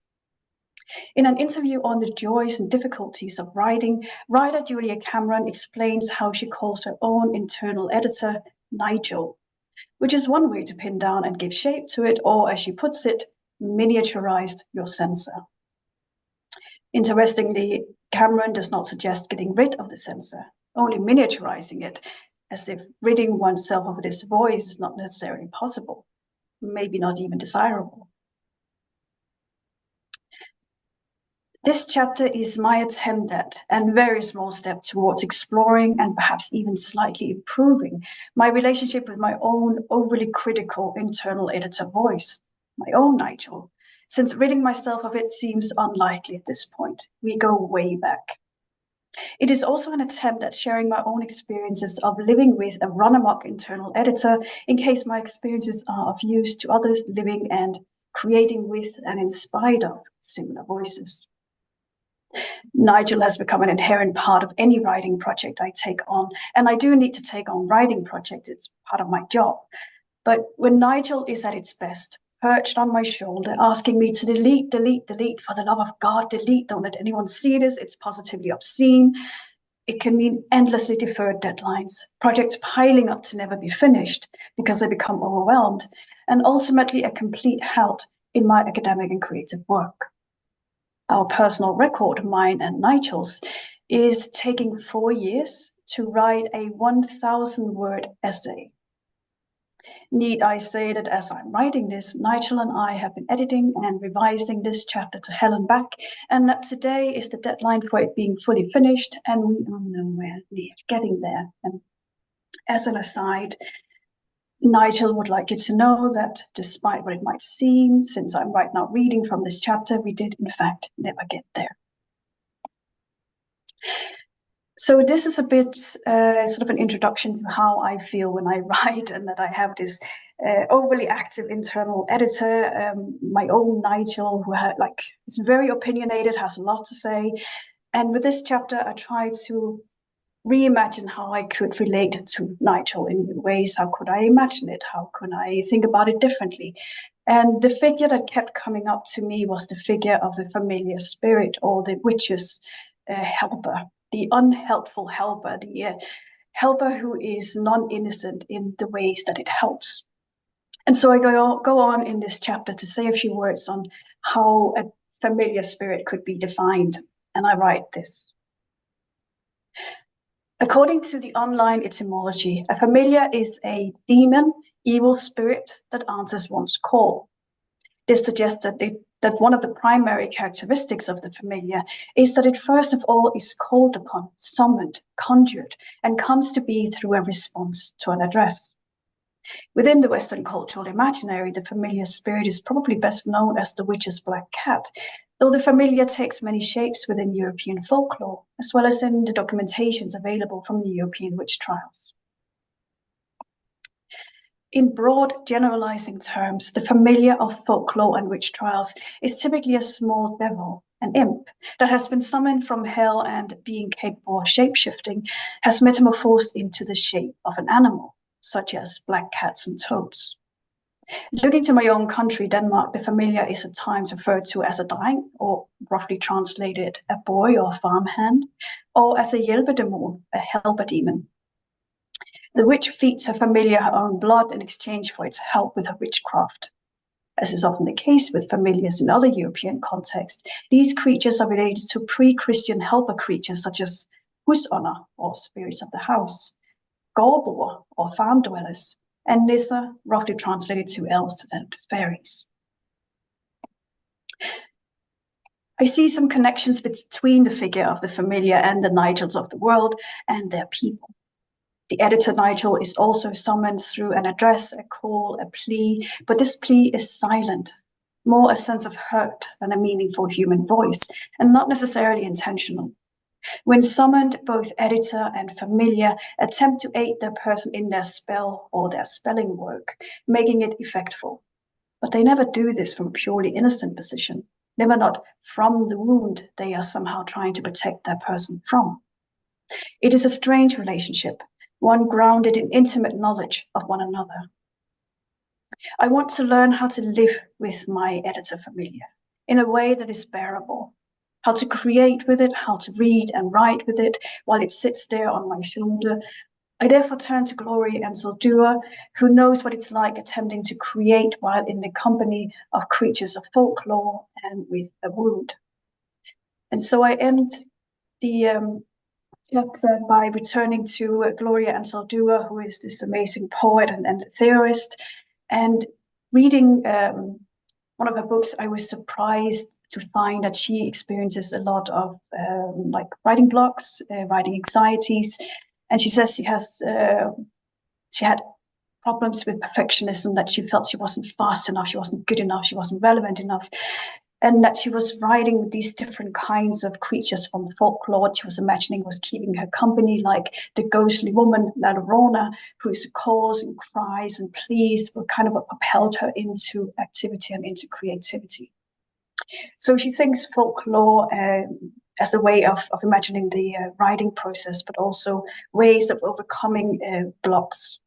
[SPEAKER 3] In an interview on the joys and difficulties of writing, writer Julia Cameron explains how she calls her own internal editor Nigel, which is one way to pin down and give shape to it, or as she puts it, miniaturized your censor. Interestingly, Cameron does not suggest getting rid of the censor, only miniaturizing it, as if ridding oneself of this voice is not necessarily possible, maybe not even desirable. This chapter is my attempt at, and very small step towards exploring and perhaps even slightly improving my relationship with my own overly critical internal editor voice, my own Nigel, since ridding myself of it seems unlikely at this point. We go way back. It is also an attempt at sharing my own experiences of living with a run-amok internal editor in case my experiences are of use to others living and creating with and in spite of similar voices. Nigel has become an inherent part of any writing project I take on, and I do need to take on writing projects, it's part of my job. But when Nigel is at its best, perched on my shoulder, asking me to delete, for the love of God, delete, don't let anyone see this, it's positively obscene, It can mean endlessly deferred deadlines, projects piling up to never be finished because they become overwhelmed, and ultimately a complete halt in my academic and creative work. Our personal record, mine and Nigel's, is taking 4 years to write a 1,000-word essay. Need I say that as I'm writing this, Nigel and I have been editing and revising this chapter to hell and back, and that today is the deadline for it being fully finished, and we are nowhere near getting there. And as an aside, Nigel would like you to know that despite what it might seem, since I'm right now reading from this chapter, we did in fact never get there. So this is a bit sort of an introduction to how I feel when I write, and that I have this overly active internal editor, my own Nigel, who is very opinionated, has a lot to say. And with this chapter, I tried to reimagine how I could relate to Nigel in new ways. How could I imagine it? How could I think about it differently? And the figure that kept coming up to me was the figure of the familiar spirit, or the witch's helper, the unhelpful helper, the helper who is non-innocent in the ways that it helps. And so I go on in this chapter to say a few words on how a familiar spirit could be defined. And I write this. According to the online etymology, a familiar is a demon, evil spirit that answers one's call. This suggests that one of the primary characteristics of the familiar is that it first of all is called upon, summoned, conjured, and comes to be through a response to an address. Within the Western cultural imaginary, the familiar spirit is probably best known as the witch's black cat, though the familiar takes many shapes within European folklore, as well as in the documentations available from the European witch trials. In broad, generalizing terms, the familiar of folklore and witch trials is typically a small devil, an imp, that has been summoned from hell and, being capable of shape-shifting, has metamorphosed into the shape of an animal, such as black cats and toads. Looking to my own country, Denmark, the familiar is at times referred to as a dreng, or roughly translated a boy or farmhand, or as a hjælpedæmon, a helper demon. The witch feeds her familiar her own blood in exchange for its help with her witchcraft. As is often the case with familiars in other European contexts, these creatures are related to pre-Christian helper creatures such as husånder, or spirits of the house, gårdboer, or farm dwellers, and nisser, roughly translated to elves and fairies. I see some connections between the figure of the familiar and the Nigels of the world and their people. The editor Nigel is also summoned through an address, a call, a plea, but this plea is silent, more a sense of hurt than a meaningful human voice, and not necessarily intentional. When summoned, both editor and familiar attempt to aid their person in their spell or their spelling work, making it effectful. But they never do this from a purely innocent position, never not from the wound they are somehow trying to protect their person from. It is a strange relationship, one grounded in intimate knowledge of one another. I want to learn how to live with my editor familiar in a way that is bearable, how to create with it, how to read and write with it while it sits there on my shoulder. I therefore turn to Gloria Anzaldúa, who knows what it's like attempting to create while in the company of creatures of folklore and with a wound. And so I end the chapter by returning to Gloria Anzaldúa, who is this amazing poet and theorist. And reading one of her books, I was surprised to find that she experiences a lot of writing blocks, writing anxieties, and she says she had problems with perfectionism, that she felt she wasn't fast enough, she wasn't good enough, she wasn't relevant enough, and that she was writing with these different kinds of creatures from folklore. What she was imagining was keeping her company, like the ghostly woman, La Llorona, whose calls and cries and pleas were kind of what propelled her into activity and into creativity. So she thinks folklore as a way of imagining the writing process, but also ways of overcoming blocks.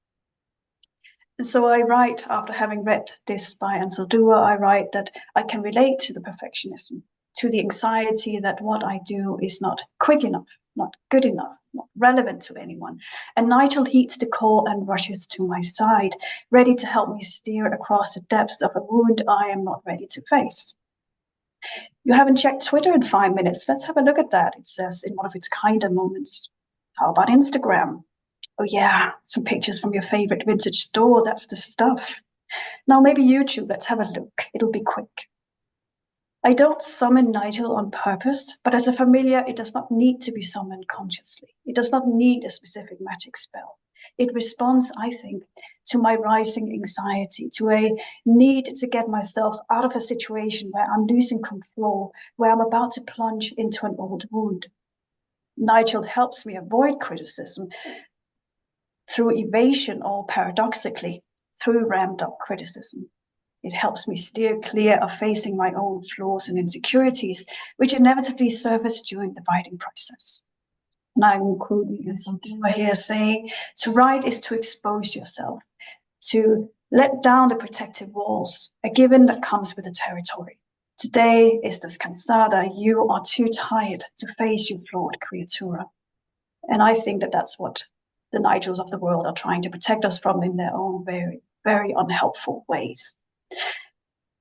[SPEAKER 3] And so I write, after having read this by Anzaldúa, I write that I can relate to the perfectionism. to the anxiety that what I do is not quick enough, not good enough, not relevant to anyone. And Nigel heeds the call and rushes to my side, ready to help me steer across the depths of a wound I am not ready to face. You haven't checked Twitter in 5 minutes. Let's have a look at that, it says in one of its kinder moments. How about Instagram? Oh yeah, some pictures from your favorite vintage store, that's the stuff. Now maybe YouTube, let's have a look. It'll be quick. I don't summon Nigel on purpose, but as a familiar, it does not need to be summoned consciously. It does not need a specific magic spell. It responds, I think, to my rising anxiety, to a need to get myself out of a situation where I'm losing control, where I'm about to plunge into an old wound. Nigel helps me avoid criticism through evasion or paradoxically, through rammed up criticism. It helps me steer clear of facing my own flaws and insecurities, which inevitably surface during the writing process. And I'm quoting in something we're here saying, to write is to expose yourself, to let down the protective walls, a given that comes with the territory. Today is descansada, you are too tired to face your flawed creatura. And I think that that's what the Nigels of the world are trying to protect us from in their own very, very unhelpful ways.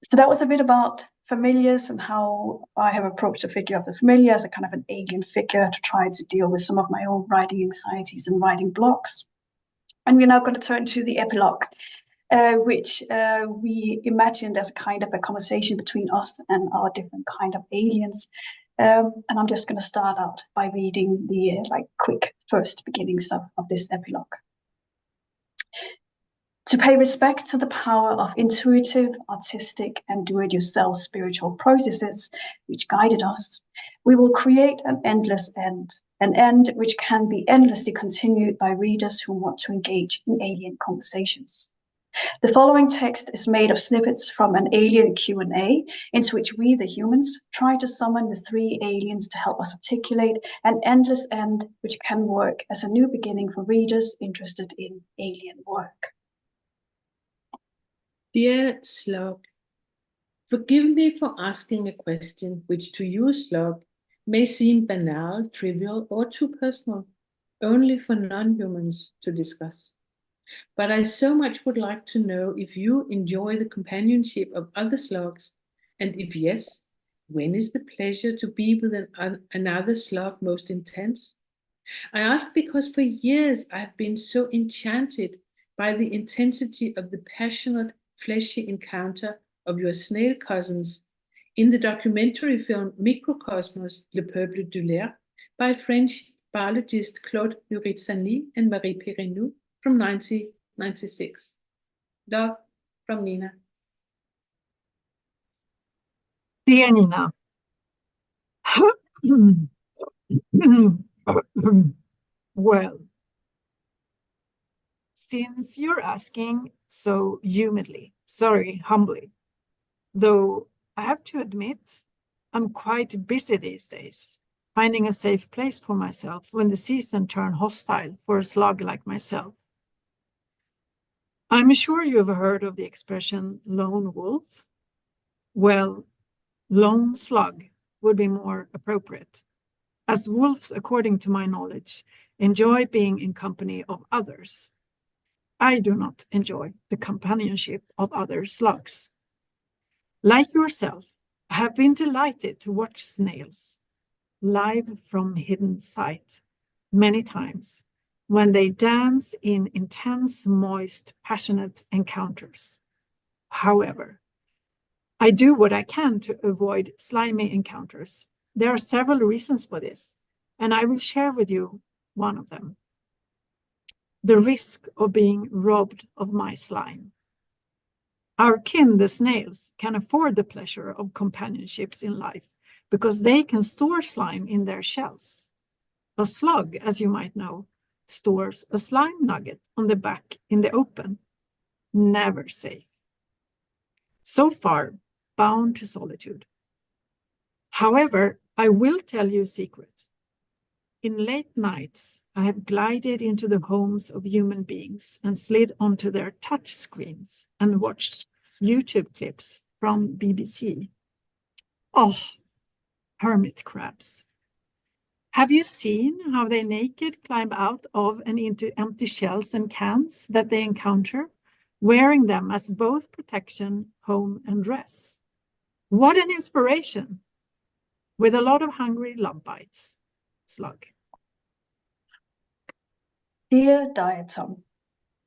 [SPEAKER 3] So that was a bit about familiars and how I have approached the figure of the familiar as a kind of an alien figure to try to deal with some of my own writing anxieties and writing blocks. And we're now going to turn to the epilogue, which we imagined as kind of a conversation between us and our different kind of aliens. And I'm just going to start out by reading the quick first beginnings of this epilogue. To pay respect to the power of intuitive, artistic, and do-it-yourself spiritual processes which guided us, we will create an endless end, an end which can be endlessly continued by readers who want to engage in alien conversations. The following text is made of snippets from an alien Q&A, into which we, the humans, try to summon the three aliens to help us articulate an endless end which can work as a new beginning for readers interested in alien work.
[SPEAKER 4] Dear Slug, forgive me for asking a question which to you, Slug, may seem banal, trivial, or too personal, only for non-humans to discuss. But I so much would like to know if you enjoy the companionship of other slugs, and if yes, when is the pleasure to be with another slug most intense? I ask because for years I've been so enchanted by the intensity of the passionate, fleshy encounter of your snail cousins in the documentary film Microcosmos, Le Peuple de l'air, by French biologist Claude Henriksen and Marie Perrineau from 1996. Love, from Nina.
[SPEAKER 2] Dear Nina, well, since you're asking so humidly, sorry, humbly, though I have to admit, I'm quite busy these days, finding a safe place for myself when the season turns hostile for a slug like myself. I'm sure you've heard of the expression lone wolf. Well, lone slug would be more appropriate, as wolves, according to my knowledge, enjoy being in company of others. I do not enjoy the companionship of other slugs. Like yourself, I have been delighted to watch snails live from hidden sight many times when they dance in intense, moist, passionate encounters. However, I do what I can to avoid slimy encounters. There are several reasons for this, and I will share with you one of them. The risk of being robbed of my slime. Our kin, the snails, can afford the pleasure of companionships in life because they can store slime in their shells. A slug, as you might know, stores a slime nugget on the back in the open. Never safe. So far, bound to solitude. However, I will tell you a secret. In late nights, I have glided into the homes of human beings and slid onto their touch screens and watched YouTube clips from BBC. Oh, hermit crabs. Have you seen how they naked climb out of and into empty shells and cans that they encounter, wearing them as both protection, home, and dress? What an inspiration! With a lot of hungry love bites. Slug.
[SPEAKER 3] Dear Diatom,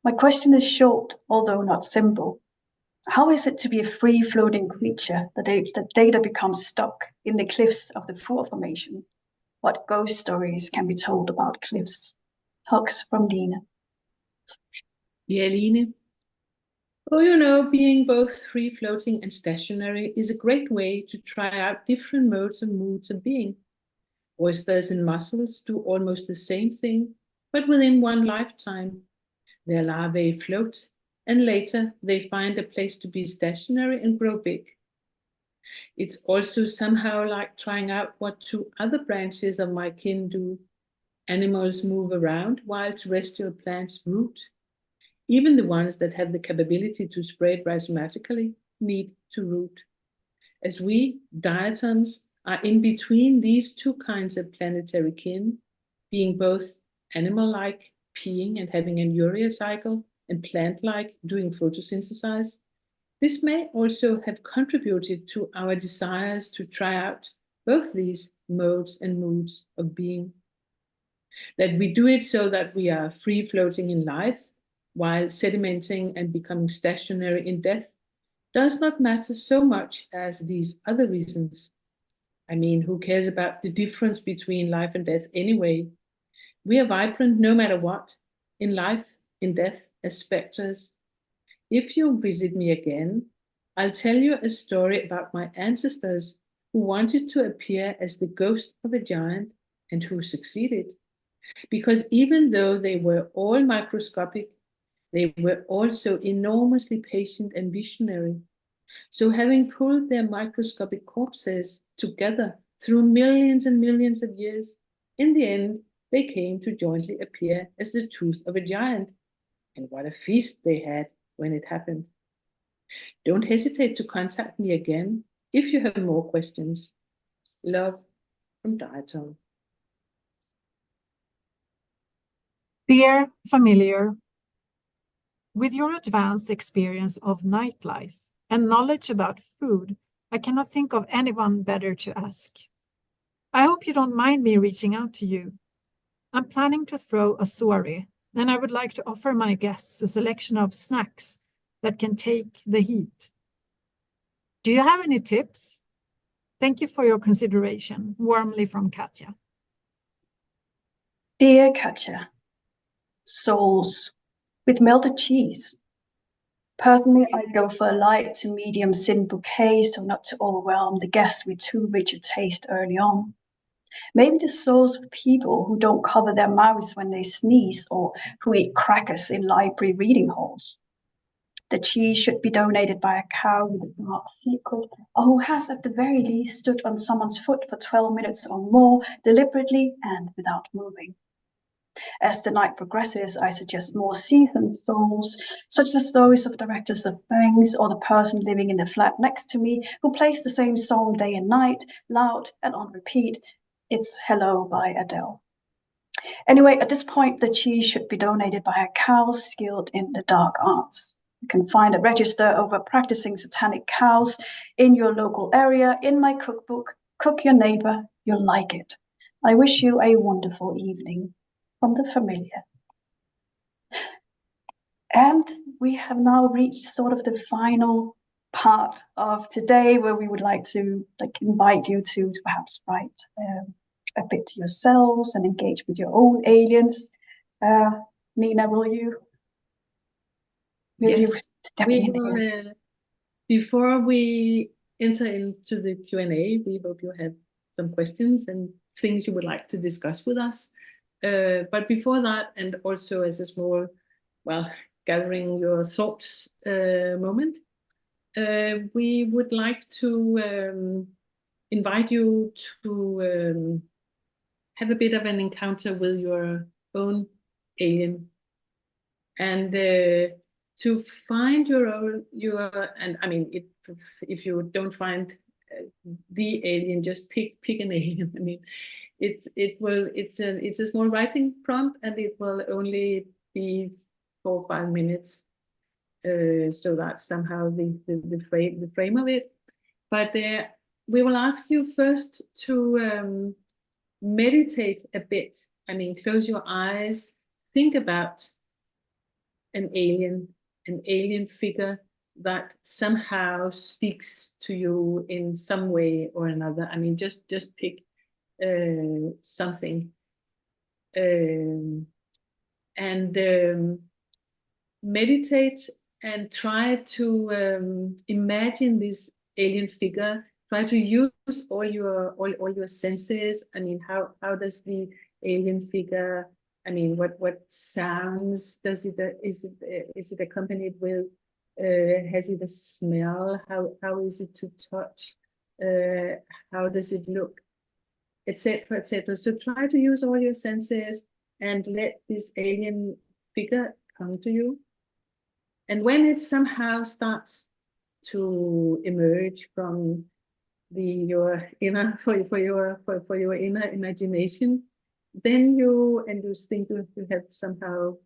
[SPEAKER 3] my question is short, although not simple. How is it to be a free-floating creature that data becomes stuck in the cliffs of the Fur Formation? What ghost stories can be told about cliffs? Hugs from Nina.
[SPEAKER 4] Yeah, Line. Oh, you know, being both free-floating and stationary is a great way to try out different modes and moods of being. Oysters and mussels do almost the same thing, but within one lifetime. Their larvae float, and later they find a place to be stationary and grow big. It's also somehow like trying out what two other branches of my kin do. Animals move around while terrestrial plants root. Even the ones that have the capability to spread rhizomatically need to root. As we, diatoms, are in between these two kinds of planetary kin, being both animal-like, peeing and having an urea cycle, and plant-like, doing photosynthesis, this may also have contributed to our desires to try out both these modes and moods of being. That we do it so that we are free-floating in life, while sedimenting and becoming stationary in death, does not matter so much as these other reasons. I mean, who cares about the difference between life and death anyway? We are vibrant no matter what, in life, in death, as specters. If you visit me again, I'll tell you a story about my ancestors who wanted to appear as the ghost of a giant and who succeeded. Because even though they were all microscopic, they were also enormously patient and visionary. So having pulled their microscopic corpses together through millions and millions of years, in the end, they came to jointly appear as the tooth of a giant. And what a feast they had when it happened. Don't hesitate to contact me again if you have more questions. Love from Diatom.
[SPEAKER 2] Dear familiar, with your advanced experience of nightlife and knowledge about food, I cannot think of anyone better to ask. I hope you don't mind me reaching out to you. I'm planning to throw a soiree, and I would like to offer my guests a selection of snacks that can take the heat. Do you have any tips? Thank you for your consideration. Warmly from Katja.
[SPEAKER 3] Dear Katja, souls with melted cheese. Personally, I go for a light to medium sin bouquet so not to overwhelm the guests with too rich a taste early on. Maybe the souls of people who don't cover their mouths when they sneeze or who eat crackers in library reading halls. The cheese should be donated by a cow with a dark secret, or who has at the very least stood on someone's foot for 12 minutes or more, deliberately and without moving. As the night progresses, I suggest more seasoned souls, such as those of directors of banks or the person living in the flat next to me who plays the same song day and night, loud and on repeat. It's Hello by Adele. Anyway, at this point, the cheese should be donated by a cow skilled in the dark arts. You can find a register over practicing satanic cows in your local area in my cookbook, Cook Your Neighbor, You'll Like It. I wish you a wonderful evening. From the familiar. And we have now reached sort of the final part of today where we would like to invite you to perhaps write a bit yourselves and engage with your own aliens. Nina, will you step in here?
[SPEAKER 4] Before we enter into the Q&A, we hope you have some questions and things you would like to discuss with us. But before that, and also as a small, gathering your thoughts moment, we would like to invite you to have a bit of an encounter with your own alien, and to find your own, and I mean, if you don't find the alien, just pick an alien. I mean, it's a small writing prompt, and it will only be 4 or 5 minutes. So that's somehow the frame of it. But we will ask you first to meditate a bit. I mean, close your eyes, think about an alien figure that somehow speaks to you in some way or another. I mean, just pick something, and meditate and try to imagine this alien figure. Try to use all your senses. I mean, how does the alien figure? I mean, what sounds does it? Is it accompanied with? Has it a smell? How is it to touch? How does it look? Etc. etc. So try to use all your senses and let this alien figure come to you. And when it somehow starts to emerge from your inner inner imagination, then you think you have somehow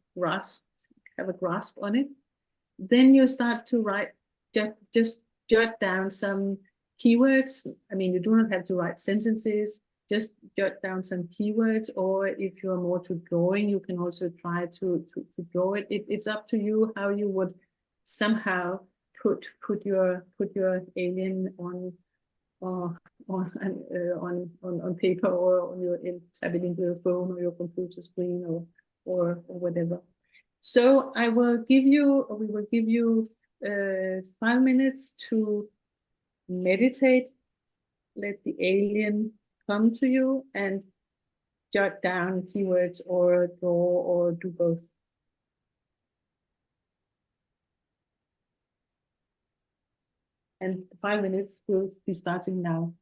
[SPEAKER 4] have a grasp on it. Then you start to write, just jot down some keywords. I mean, you do not have to write sentences. Just jot down some keywords, or if you're more to drawing, you can also try to draw it. It's up to you how you would somehow put your alien on paper, or on your type it into your phone or your computer screen, or whatever. So we will give you 5 minutes to meditate, let the alien come to you, and jot down keywords or draw or do both. And 5 minutes will be starting now.